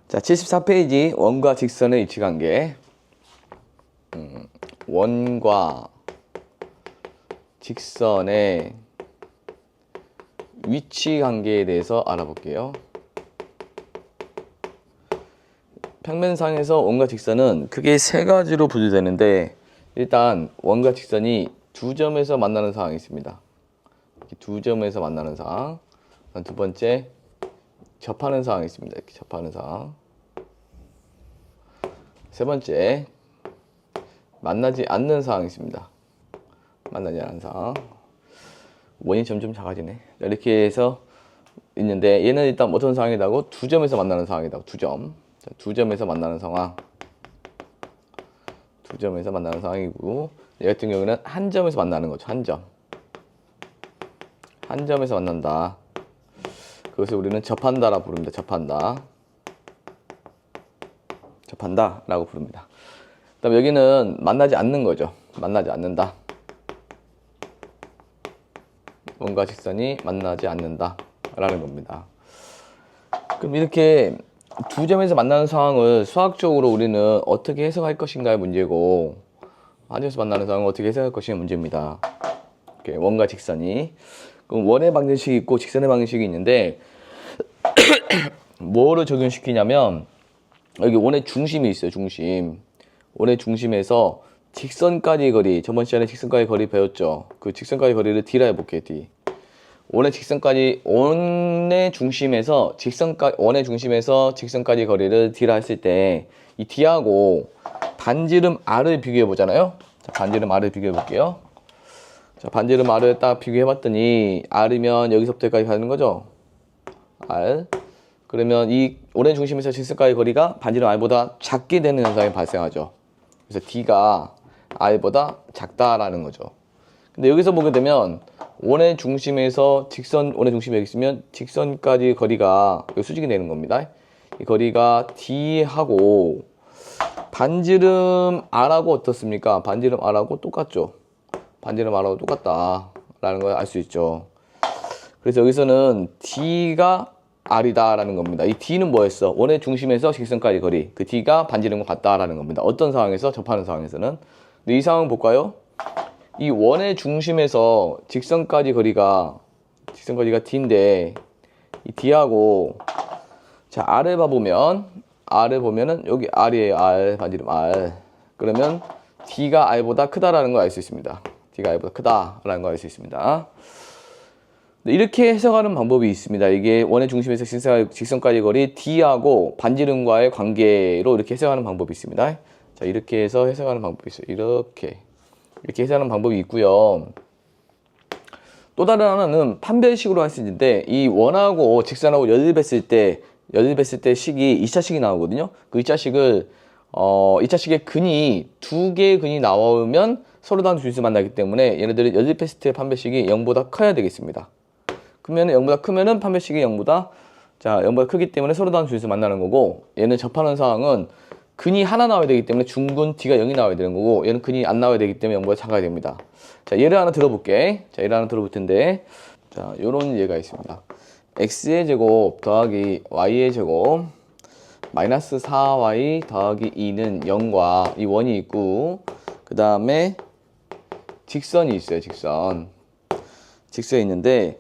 자, 74페이지 원과 직선의 위치관계. 원과 직선의 위치관계에 대해서 알아볼게요. 평면상에서 원과 직선은 크게 세 가지로 분류되는데, 일단 원과 직선이 두 점에서 만나는 상황이 있습니다. 두 점에서 만나는 상황. 두 번째, 접하는 상황이 있습니다. 이렇게 접하는 상황. 세 번째, 만나지 않는 상황이 있습니다. 만나지 않는 상황. 원이 점점 작아지네. 이렇게 해서 있는데, 얘는 일단 어떤 상황이라고? 두 점에서 만나는 상황이라고. 두 점. 자, 두 점에서 만나는 상황. 두 점에서 만나는 상황이고, 얘 같은 경우는 한 점에서 만나는 거죠. 한 점. 한 점에서 만난다. 그것을 우리는 접한다라고 부릅니다. 접한다. 접한다 라고 부릅니다. 그 다음 여기는 만나지 않는 거죠. 만나지 않는다. 원과 직선이 만나지 않는다 라는 겁니다. 그럼 이렇게 두 점에서 만나는 상황을 수학적으로 우리는 어떻게 해석할 것인가의 문제고, 한 점에서 만나는 상황을 어떻게 해석할 것인가의 문제입니다. 이렇게 원과 직선이. 그럼 원의 방정식이 있고 직선의 방정식이 있는데, 뭐를 적용시키냐면, 여기 원의 중심이 있어요. 중심. 원의 중심에서 직선까지의 거리, 저번 시간에 직선까지의 거리 배웠죠. 그 직선까지의 거리를 D라 해볼게요. D. 원의 중심에서 직선까지의 거리를 D라 했을 때, 이 D하고 반지름 R을 비교해 보잖아요. 자, 반지름 R을 비교해 볼게요. 자, 반지름 R을 딱 비교해 봤더니, R이면 여기서부터 여기까지 가는 거죠. R. 그러면 이 원의 중심에서 직선까지의 거리가 반지름 R보다 작게 되는 현상이 발생하죠. 그래서 D가 R보다 작다라는 거죠. 근데 여기서 보게 되면, 원의 중심에서 원의 중심이 여기 있으면 직선까지 거리가 여기 수직이 되는 겁니다. 이 거리가 D하고 반지름 R하고 어떻습니까? 반지름 R하고 똑같죠. 반지름 R하고 똑같다라는 걸 알 수 있죠. 그래서 여기서는 D가 R이다 라는 겁니다. 이 D는 뭐였어? 원의 중심에서 직선까지 거리. 그 D가 반지름과 같다라는 겁니다. 어떤 상황에서? 접하는 상황에서는. 근데 이 상황 볼까요? 이 원의 중심에서 직선까지 거리가 D인데, 이 D하고, 자, R을 보면은 여기 R이에요. R, 반지름 R. 그러면 D가 R보다 크다라는 걸 알 수 있습니다. D가 R보다 크다라는 걸 알 수 있습니다. 이렇게 해석하는 방법이 있습니다. 이게 원의 중심에서 직선까지 거리 D하고 반지름과의 관계로 이렇게 해석하는 방법이 있습니다. 자, 이렇게 해서 해석하는 방법이 있어요. 이렇게 해석하는 방법이 있고요. 또 다른 하나는 판별식으로 할 수 있는데, 이 원하고 직선하고 연립했을 때 식이 2차식이 나오거든요. 그 2차식의 근이 두 개의 근이 나오면 서로 다른 중심을 만나기 때문에, 얘네들이 연립했을 때 판별식이 0보다 커야 되겠습니다. 그러면 0보다 크면은 판별식이 0보다 크기 때문에 서로 다른 중심을 만나는 거고, 얘는 접하는 상황은 근이 하나 나와야 되기 때문에 중근 D가 0이 나와야 되는 거고, 얘는 근이 안 나와야 되기 때문에 0보다 작아야 됩니다. 자, 예를 하나 들어볼게. 자, 예를 하나 들어볼 텐데, 자, 요런 예가 있습니다. x의 제곱 더하기 y의 제곱 마이너스 4y 더하기 2는 0과 이 원이 있고, 그 다음에 직선이 있어요. 직선이 있는데,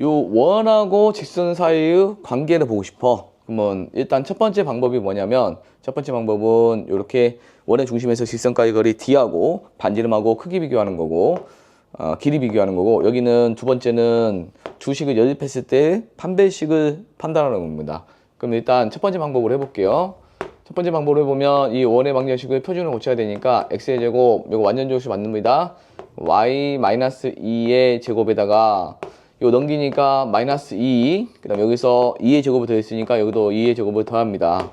요 원하고 직선 사이의 관계를 보고 싶어. 그러면 일단 첫 번째 방법이 뭐냐면, 첫 번째 방법은 이렇게 원의 중심에서 직선까지 거리 D하고 반지름하고 크기 비교하는 거고, 길이 비교하는 거고, 여기는 두 번째는 두 식을 연립했을 때 판별식을 판단하는 겁니다. 그럼 일단 첫 번째 방법으로 해볼게요. 첫 번째 방법으로 해보면, 이 원의 방정식을 표준을 고쳐야 되니까 x의 제곱, 이거 완전 조식 맞습니다. y-2의 제곱에다가 이거 넘기니까 마이너스 2, 그 다음 여기서 2의 제곱을 더했으니까 여기도 2의 제곱을 더합니다.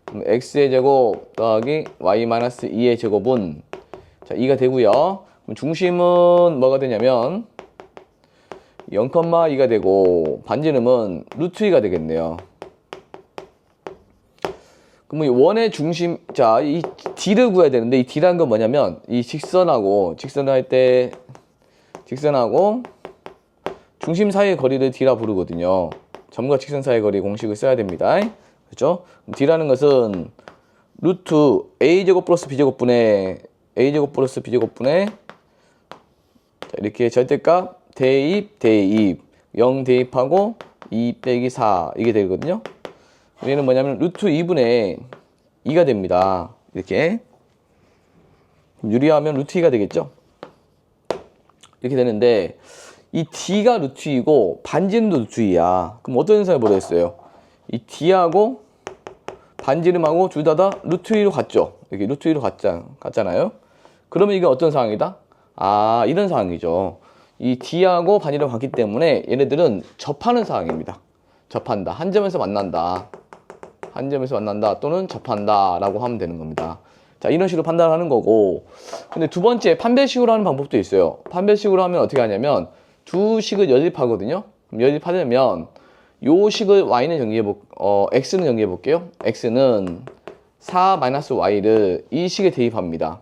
그럼 x의 제곱 더하기 y-2의 제곱은, 자, 2가 되고요. 그럼 중심은 뭐가 되냐면 0,2가 되고, 반지름은 루트 2가 되겠네요. 그럼 이 원의 중심, 자, 이 D를 구해야 되는데, 이 D라는 건 뭐냐면, 이 직선하고 중심 사이의 거리를 D라 부르거든요. 점과 직선 사이의 거리 공식을 써야 됩니다. 그렇죠? D라는 것은 루트 A제곱 플러스 B제곱분의 A제곱 플러스 B제곱분의 이렇게 절대값 대입 0 대입하고 2 빼기 4 이게 되거든요. 얘는 뭐냐면 루트 2분의 2가 됩니다. 이렇게 유리하면 루트 2가 되겠죠. 이렇게 되는데 이 D가 루트 2고 반지름도 루트 2야. 그럼 어떤 현상을 보겠어요? 이 D하고 반지름하고 둘 다 루트 2로 같죠. 이렇게 루트 2로 같잖아요. 그러면 이게 어떤 상황이다? 아, 이런 상황이죠. 이 D하고 반지름 같기 때문에 얘네들은 접하는 상황입니다. 접한다. 한 점에서 만난다. 한 점에서 만난다 또는 접한다 라고 하면 되는 겁니다. 자, 이런 식으로 판단하는 거고. 근데 두 번째 판별식으로 하는 방법도 있어요. 판별식으로 하면 어떻게 하냐면 두 식을 연립하거든요. 그럼 연립하려면 요 식을 y는 x는 정리해 볼게요. x는 4-y를 이 식에 대입합니다.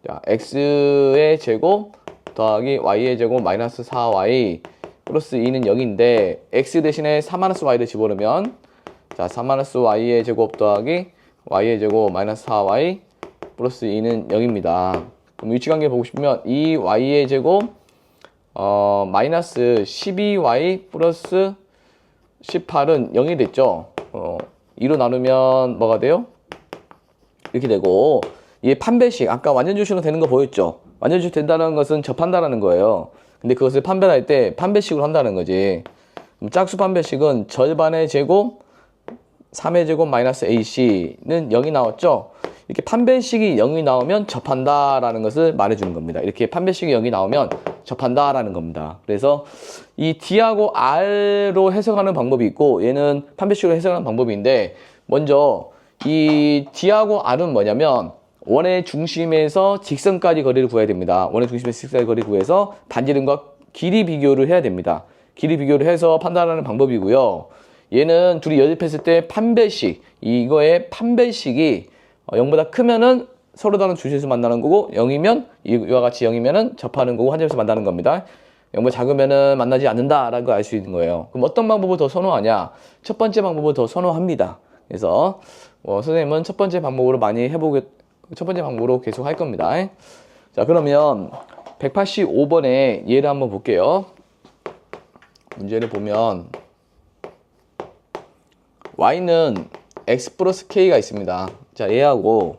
자, x의 제곱 더하기 y의 제곱 마이너스 4y 플러스 2는 0인데 x 대신에 4-y를 집어넣으면 자, 4-y의 제곱 더하기 y의 제곱 마이너스 4y 플러스 2는 0입니다. 그럼 위치관계 보고 싶으면 이 y의 제곱 마이너스 12y 플러스 18은 0이 됐죠. 2로 나누면 뭐가 돼요? 이렇게 되고 얘 판별식 아까 완전주식으로 되는 거 보였죠? 완전주식 된다는 것은 접한다라는 거예요. 근데 그것을 판별할 때 판별식으로 한다는 거지. 그럼 짝수 판별식은 절반의 제곱 3의 제곱 마이너스 AC는 0이 나왔죠? 이렇게 판별식이 0이 나오면 접한다라는 것을 말해주는 겁니다. 이렇게 판별식이 0이 나오면 접한다라는 겁니다. 그래서 이 D하고 R로 해석하는 방법이 있고 얘는 판별식으로 해석하는 방법인데 먼저 이 D하고 R은 뭐냐면 원의 중심에서 직선까지 거리를 구해야 됩니다. 원의 중심에서 직선까지 거리를 구해서 반지름과 길이 비교를 해야 됩니다. 길이 비교를 해서 판단하는 방법이고요. 얘는 둘이 연립했을 때 판별식, 이거의 판별식이 0보다 크면은 서로 다른 주제에서 만나는 거고 0이면 이와 같이 0이면은 접하는 거고 한 점에서 만나는 겁니다. 0보다 작으면은 만나지 않는다라는 걸 알 수 있는 거예요. 그럼 어떤 방법을 더 선호하냐? 첫 번째 방법을 더 선호합니다. 그래서 선생님은 첫 번째 방법으로 첫 번째 방법으로 계속 할 겁니다. 자, 그러면 185번에 얘를 한번 볼게요. 문제를 보면 y는 x 플러스 k가 있습니다. 자, 얘하고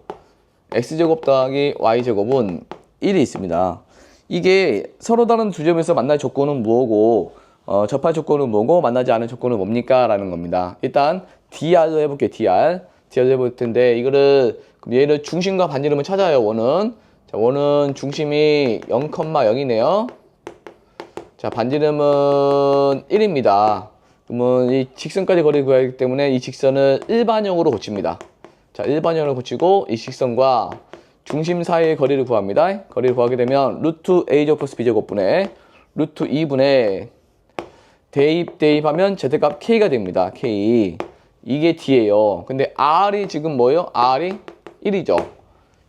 x제곱 더하기 y제곱은 1이 있습니다. 이게 서로 다른 두 점에서 만날 조건은 뭐고 접할 조건은 뭐고 만나지 않은 조건은 뭡니까? 라는 겁니다. 일단 dr로 해볼게요. dr로 해볼 텐데 이거를 얘를 중심과 반지름을 찾아요. 원은 자, 원은 중심이 0,0이네요. 자, 반지름은 1입니다. 그러면 이 직선까지 거리를 구해야 하기 때문에 이 직선을 일반형으로 고칩니다. 자, 일반형으로 고치고 이 직선과 중심 사이의 거리를 구합니다. 거리를 구하게 되면 루트 a제곱 플러스 b제곱분의 루트 2분의 대입하면 제곱값 k가 됩니다. k. 이게 d예요. 근데 r이 지금 뭐예요? r이 1이죠.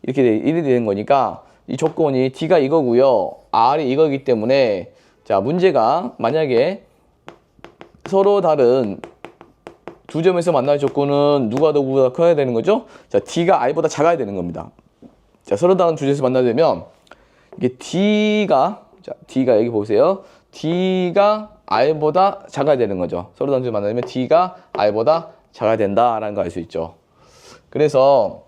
이렇게 1이 되는 거니까 이 조건이 d가 이거고요. r이 이거기 때문에 자, 문제가 만약에 서로 다른 두 점에서 만날 조건은 누구보다 커야 되는 거죠? 자, D가 R보다 작아야 되는 겁니다. 자, 서로 다른 두 점에서 만나게 되면 이게 D가 여기 보세요. D가 R보다 작아야 되는 거죠. 서로 다른 두 점에서 만나면 D가 R보다 작아야 된다라는 걸 알 수 있죠. 그래서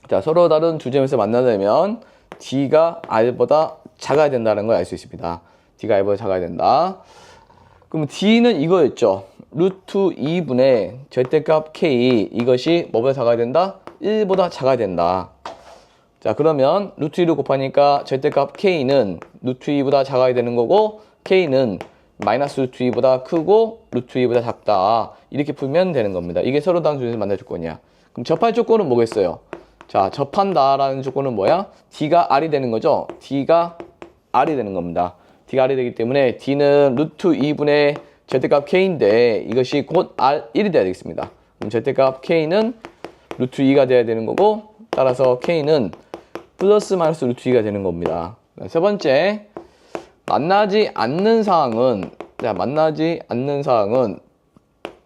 자, 서로 다른 두 점에서 만나려면 D가 R보다 작아야 된다는 걸 알 수 있습니다. D가 R보다 작아야 된다. 그럼 D는 이거였죠. 루트 2분의 절대값 K 이것이 뭐보다 작아야 된다? 1보다 작아야 된다. 자, 그러면 루트 2를 곱하니까 절대값 K는 루트 2보다 작아야 되는 거고 K는 마이너스 루트 2보다 크고 루트 2보다 작다. 이렇게 풀면 되는 겁니다. 이게 서로 다른 조건에서 만날 조건이야. 그럼 접할 조건은 뭐겠어요? 자, 접한다라는 조건은 뭐야? D가 R이 되는 거죠. D가 R이 되는 겁니다. D가 R이 되기 때문에 D는 루트 2분의 절대값 K인데 이것이 곧 R1이 돼야 되겠습니다. 그럼 절대값 K는 루트 2가 돼야 되는 거고 따라서 K는 플러스 마이너스 루트 2가 되는 겁니다. 세 번째, 만나지 않는 사항은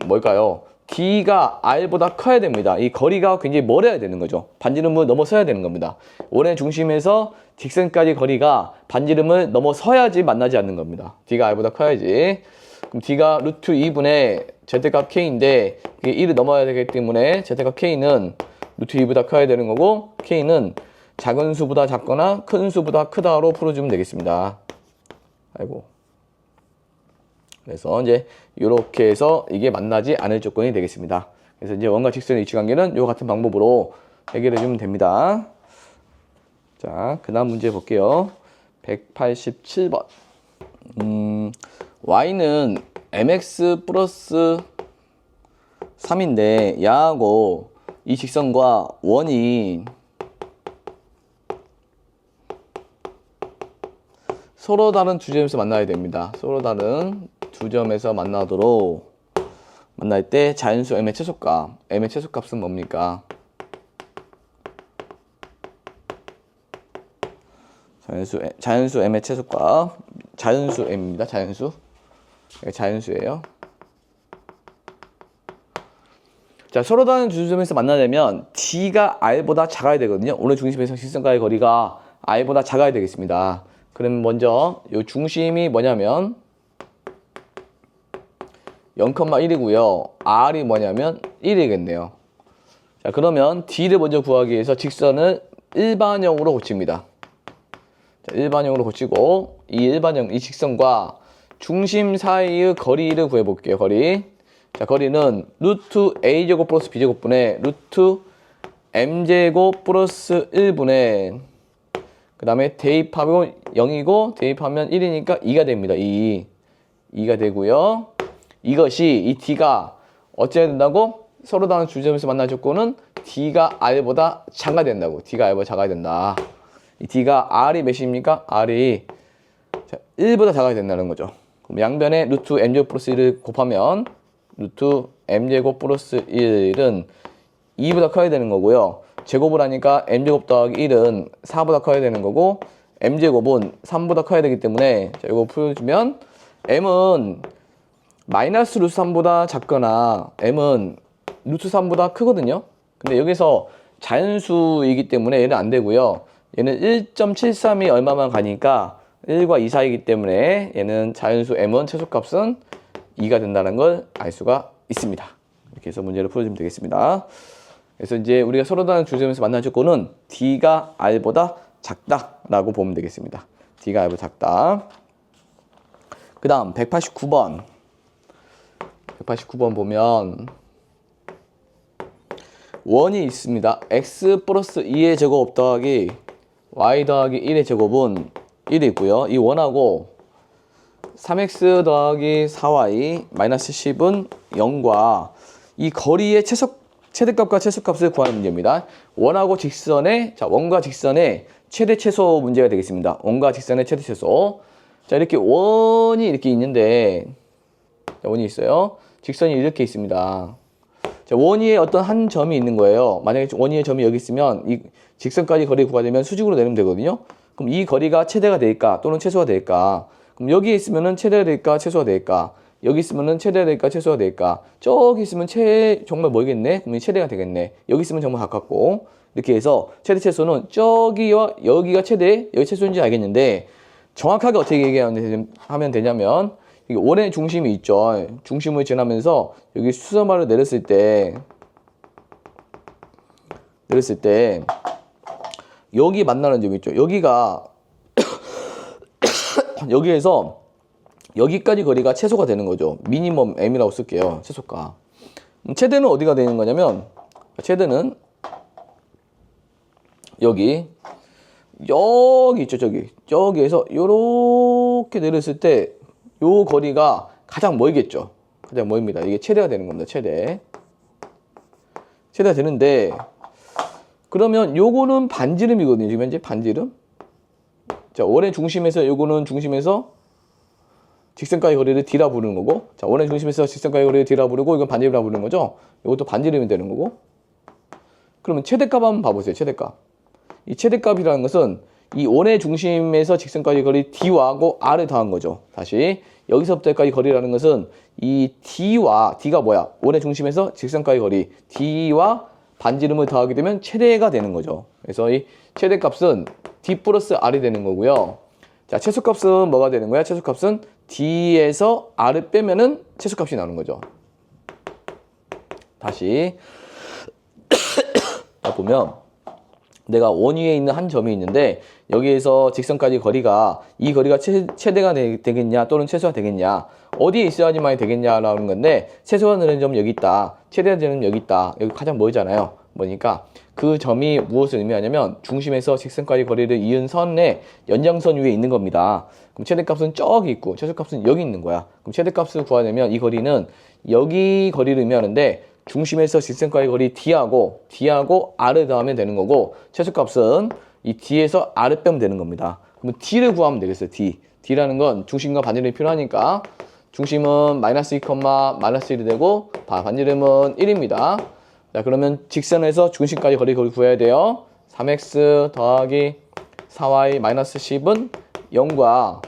뭘까요? D가 R보다 커야 됩니다. 이 거리가 굉장히 멀어야 되는 거죠. 반지름을 넘어서야 되는 겁니다. 원의 중심에서 직선까지 거리가 반지름을 넘어서야지 만나지 않는 겁니다. D가 R보다 커야지. 그럼 D가 루트 2분의 Z값 K인데 이게 1을 넘어야 되기 때문에 Z값 K는 루트 2보다 커야 되는 거고 K는 작은 수보다 작거나 큰 수보다 크다로 풀어주면 되겠습니다. 아이고. 그래서 이제 이렇게 해서 이게 만나지 않을 조건이 되겠습니다. 그래서 이제 원과 직선의 위치 관계는 이 같은 방법으로 해결해 주면 됩니다. 자, 그 다음 문제 볼게요. 187번. y는 mx 플러스 3인데 야하고 이 직선과 원이 서로 다른 두 점에서 만나야 됩니다. 서로 다른 두 점에서 만날 때 자연수 m의 최소값. m의 최소값은 뭡니까? 자연수 m의 최소값. 자연수 m입니다. 자연수예요. 자, 서로 다른 두 점에서 만나려면 D가 R보다 작아야 되거든요. 오늘 중심에서 직선과의 거리가 R보다 작아야 되겠습니다. 그럼 먼저 이 중심이 뭐냐면 0,1이고요. R이 뭐냐면 1이겠네요. 자, 그러면 D를 먼저 구하기 위해서 직선을 일반형으로 고칩니다. 자, 일반형으로 고치고 이 직선과 중심 사이의 거리를 구해볼게요. 자, 거리는 루트 a제곱 플러스 b제곱분의 루트 m제곱 플러스 1분의 그 다음에 대입하면 0이고 대입하면 1이니까 2가 됩니다. 2가 되고요. 이것이 이 D가 어찌해야 된다고? 서로 다른 주점에서 만날 조건은 D가 R보다 작아야 된다고. D가 R보다 작아야 된다. 이 D가 R이 몇입니까? R이 1보다 작아야 된다는 거죠. 그럼 양변에 루트 m제곱 플러스 1을 곱하면 루트 m제곱 플러스 1은 2보다 커야 되는 거고요. 제곱을 하니까 m제곱 더하기 1은 4보다 커야 되는 거고 m제곱은 3보다 커야 되기 때문에 자, 이거 풀어주면 m은 마이너스 루트 3보다 작거나 m은 루트 3보다 크거든요. 근데 여기서 자연수이기 때문에 얘는 안 되고요. 얘는 1.73이 얼마만 가니까 1과 2 사이이기 때문에 얘는 자연수 m은 최소값은 2가 된다는 걸 알 수가 있습니다. 이렇게 해서 문제를 풀어주면 되겠습니다. 그래서 이제 우리가 서로 다른 주점에서 만날 조건은 D가 R보다 작다라고 보면 되겠습니다. D가 R보다 작다. 그 다음 189번 보면 원이 있습니다. x 플러스 2의 제곱 더하기 y 더하기 1의 제곱은 1이 있고요. 이 원하고 3x 더하기 4y 마이너스 10은 0과 이 거리의 최대값과 최소값을 구하는 문제입니다. 원과 직선의 최대 최소 문제가 되겠습니다. 원과 직선의 최대 최소. 자, 이렇게 원이 이렇게 있는데 원이 있어요. 직선이 이렇게 있습니다. 자, 원위에 어떤 한 점이 있는 거예요. 만약에 원위의 점이 여기 있으면 이 직선까지 거리 구하려면 수직으로 내리면 되거든요. 그럼 이 거리가 최대가 될까 또는 최소가 될까? 그럼 여기에 있으면은 최대가 될까 최소가 될까? 여기 있으면은 최대가 될까 최소가 될까? 저기 있으면 정말 멀겠네. 그럼 최대가 되겠네. 여기 있으면 정말 가깝고 이렇게 해서 최대 최소는 저기와 여기가 최대 여기 최소인지 알겠는데 정확하게 어떻게 얘기하면 되냐면 원의 중심이 있죠. 중심을 지나면서 여기 수서말을 내렸을 때 여기 만나는 점이 있죠. 여기가 여기에서 여기까지 거리가 최소가 되는 거죠. 미니멈 m이라고 쓸게요. 최소가. 최대는 어디가 되는 거냐면 최대는 여기 있죠. 저기에서 요렇게 내렸을 때 요 거리가 가장 멀겠죠. 가장 멀습니다. 이게 최대가 되는 겁니다. 최대가 되는데 그러면 요거는 반지름이거든요. 지금 현재 반지름. 자, 원의 중심에서 요거는 중심에서 직선까지 거리를 D라 부르는 거고, 자, 원의 중심에서 직선까지 거리를 D라 부르고 이건 반지름이라 부르는 거죠. 이것도 반지름이 되는 거고. 그러면 최대값 한번 봐보세요. 최대값. 이 최대값이라는 것은 이 원의 중심에서 직선까지 거리 D와하고 R을 더한 거죠. 다시 여기서부터 여기까지 거리라는 것은 이 D가 뭐야? 원의 중심에서 직선까지 거리 D와 반지름을 더하게 되면 최대가 되는 거죠. 그래서 이 최대값은 D 플러스 R이 되는 거고요. 자, 최소값은 뭐가 되는 거야? 최소값은 D에서 R을 빼면은 최소값이 나오는 거죠. 다시 보면 내가 원 위에 있는 한 점이 있는데 여기에서 직선까지 거리가 이 거리가 최대가 되겠냐 또는 최소가 되겠냐 어디에 있어야지만 되겠냐라는 건데 최소가 되는 점은 여기 있다 최대가 되는 점은 여기 있다 여기 가장 멀잖아요. 뭐니까 그 점이 무엇을 의미하냐면 중심에서 직선까지 거리를 이은 선의 연장선 위에 있는 겁니다. 그럼 최대값은 저기 있고 최소값은 여기 있는 거야. 그럼 최대값을 구하려면 이 거리는 여기 거리를 의미하는데 중심에서 직선까지 거리 D하고 R을 더하면 되는 거고 최소값은 이 D에서 R을 빼면 되는 겁니다. 그러면 D를 구하면 되겠어요. D라는 건 중심과 반지름이 필요하니까 중심은 마이너스 2, 마이너스 1이 되고 반지름은 1입니다. 자, 그러면 직선에서 중심까지 거리 구해야 돼요. 3x 더하기 4y 마이너스 10은 0과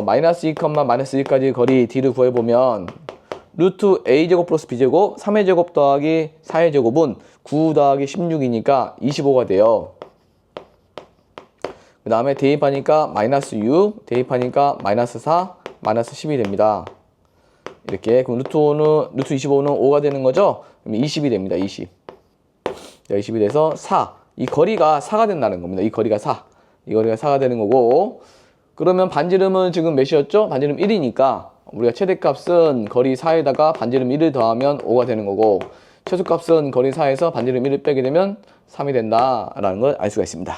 마이너스 2, 마이너스 1까지 거리 D를 구해보면 루트 a제곱 플러스 b제곱 3의 제곱 더하기 4의 제곱은 9 더하기 16이니까 25가 돼요. 그 다음에 대입하니까 마이너스 6, 대입하니까 마이너스 4, 마이너스 10이 됩니다. 이렇게 그럼 루트 25는 5가 되는 거죠? 그럼 20이 됩니다. 20. 20이 돼서 4. 이 거리가 4가 된다는 겁니다. 이 거리가 4. 이 거리가 4가 되는 거고 그러면 반지름은 지금 몇이었죠? 반지름 1이니까 우리가 최대값은 거리 4에다가 반지름 1을 더하면 5가 되는 거고 최소값은 거리 4에서 반지름 1을 빼게 되면 3이 된다라는 걸 알 수가 있습니다.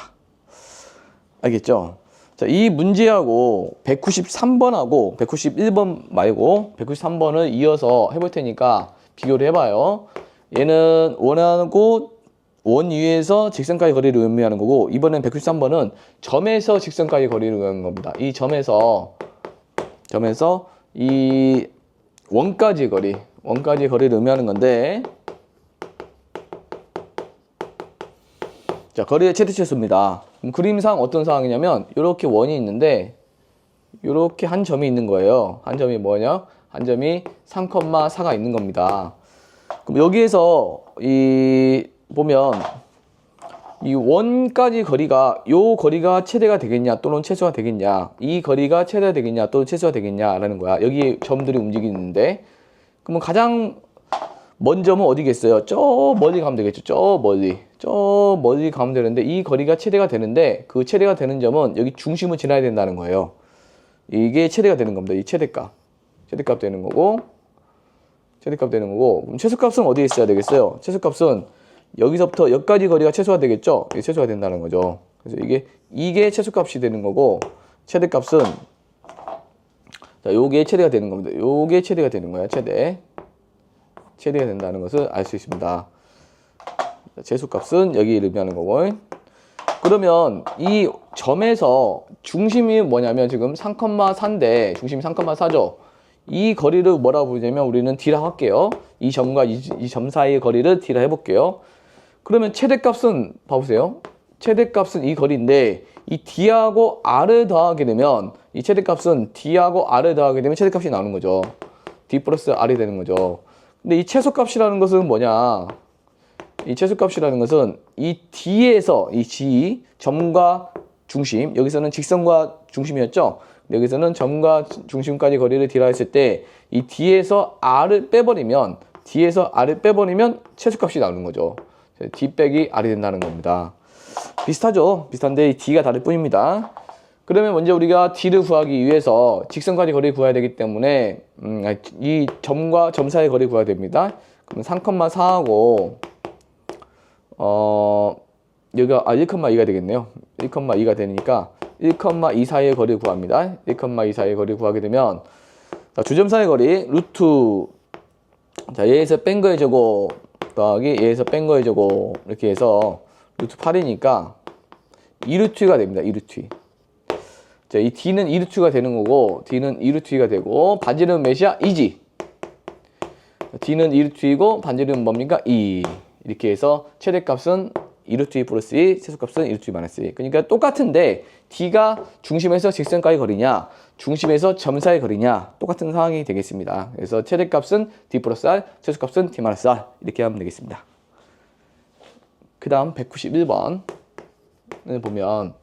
알겠죠? 자, 이 문제하고 193번하고 191번 말고 193번을 이어서 해볼 테니까 비교를 해봐요. 얘는 원하고 원 위에서 직선까지 거리를 의미하는 거고 이번엔 193번은 점에서 직선까지 거리를 의미하는 겁니다. 이 점에서 이 원까지 거리를 의미하는 건데 자, 거리의 최대치수입니다. 그림상 어떤 상황이냐면 이렇게 원이 있는데 이렇게 한 점이 있는 거예요. 한 점이 뭐냐? 한 점이 3,4가 있는 겁니다. 그럼 여기에서 보면 이 원까지 거리가 요 거리가 최대가 되겠냐 또는 최소가 되겠냐 이 거리가 최대가 되겠냐 또는 최소가 되겠냐라는 거야. 여기 점들이 움직이는데 그러면 가장 먼 점은 어디겠어요? 저 멀리 가면 되겠죠. 저 멀리 가면 되는데 이 거리가 최대가 되는데 그 최대가 되는 점은 여기 중심을 지나야 된다는 거예요. 이게 최대가 되는 겁니다. 이 최대값 되는 거고 그럼 최소값은 어디에 있어야 되겠어요? 최소값은 여기서부터 여기까지 거리가 최소가 되겠죠? 이게 최소가 된다는 거죠. 그래서 이게 최소값이 되는 거고 최대값은 자, 요게 최대가 되는 겁니다. 요게 최대가 되는 거야. 최대가 된다는 것을 알 수 있습니다. 최소값은 여기 의미하는 거고 그러면 이 점에서 중심이 뭐냐면 지금 3,4인데 중심이 3,4죠. 이 거리를 뭐라고 부르냐면 우리는 D라 할게요. 이 점과 이 점 사이의 거리를 D라 해볼게요. 그러면 최대값은 봐보세요. 최대값은 이 거리인데 이 D하고 R을 더하게 되면 이 최대값은 D하고 R을 더하게 되면 최대값이 나오는 거죠. D 플러스 R이 되는 거죠. 근데 이 최소값이라는 것은 뭐냐? 이 최소값이라는 것은 이 D에서 이 G 점과 중심 여기서는 직선과 중심이었죠. 여기서는 점과 중심까지 거리를 D라 했을 때 이 D에서 R을 빼버리면 최소값이 나오는 거죠. D 빼기 R이 된다는 겁니다. 비슷하죠? 비슷한데 이 D가 다를 뿐입니다. 그러면 먼저 우리가 D를 구하기 위해서 직선까지 거리를 구해야 되기 때문에 이 점과 점 사이의 거리를 구해야 됩니다. 그럼 3,4하고 여기가 1,2가 되겠네요. 1,2가 되니까 1,2 사이의 거리를 구합니다. 1,2 사이의 거리를 구하게 되면 자, 주점 사이의 거리 루트 자, 얘에서 뺀 거의 제곱 더하기 얘에서 뺀 거의 제곱 이렇게 해서 루트 8이니까 2루트가 됩니다. 2루트. 자, 이 D는 2루트가 되는 거고 D는 2루트가 되고 반지름은 몇이야? 2지. D는 2루트이고 반지름은 뭡니까? 2. 이렇게 해서 최대값은 2루트 2 플러스 2, 최소값은 2루트 2 마이너스 2. 그러니까 똑같은데 D가 중심에서 직선까지 거리냐, 중심에서 점 사이 거리냐 똑같은 상황이 되겠습니다. 그래서 최대값은 D 플러스 R, 최소값은 D 마이너스 R 이렇게 하면 되겠습니다. 그 다음 191번을 보면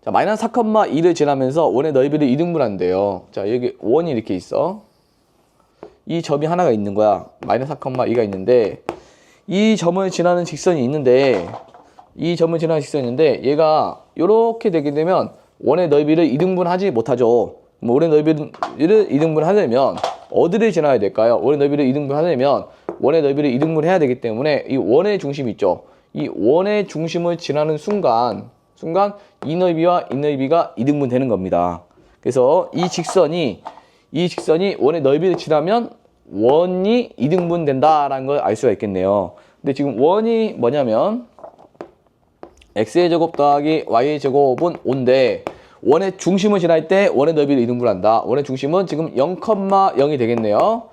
자, 마이너스 4,2를 지나면서 원의 넓이를 이등분한대요. 자, 여기 원이 이렇게 있어. 이 점이 하나가 있는 거야. 마이너스 4,2가 있는데 이 점을 지나는 직선이 있는데 얘가 이렇게 되게 되면 원의 넓이를 이등분하지 못하죠. 원의 넓이를 이등분하려면 어디를 지나야 될까요? 원의 넓이를 이등분하려면 원의 넓이를 이등분해야 되기 때문에 이 원의 중심 있죠. 이 원의 중심을 지나는 순간 이 넓이와 이 넓이가 이등분 되는 겁니다. 그래서 이 직선이 원의 넓이를 지나면 원이 이등분 된다라는 걸 알 수가 있겠네요. 근데 지금 원이 뭐냐면 x의 제곱 더하기 y의 제곱은 5인데 원의 중심을 지날 때 원의 넓이를 이등분한다. 원의 중심은 지금 0,0이 되겠네요.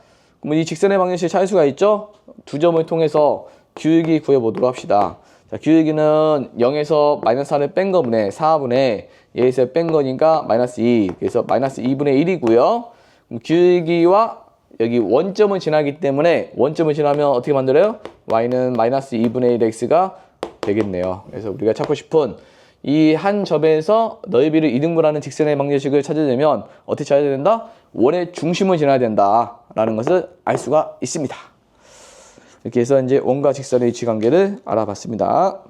그럼 이 직선의 방정식을 찾을 수가 있죠? 두 점을 통해서 기울기 구해보도록 합시다. 자, 기울기는 0에서 마이너스 4를 뺀 거분에 4분의 얘에서 뺀 거니까 마이너스 2. 그래서 마이너스 2분의 1이고요. 그럼 기울기와 여기 원점을 지나기 때문에 원점을 지나면 어떻게 만들어요? y는 마이너스 2분의 1x가 되겠네요. 그래서 우리가 찾고 싶은 이 한 점에서 넓이를 이등분하는 직선의 방정식을 찾으려면 어떻게 찾아야 된다? 원의 중심을 지나야 된다라는 것을 알 수가 있습니다. 이렇게 해서 이제 원과 직선의 위치 관계를 알아봤습니다.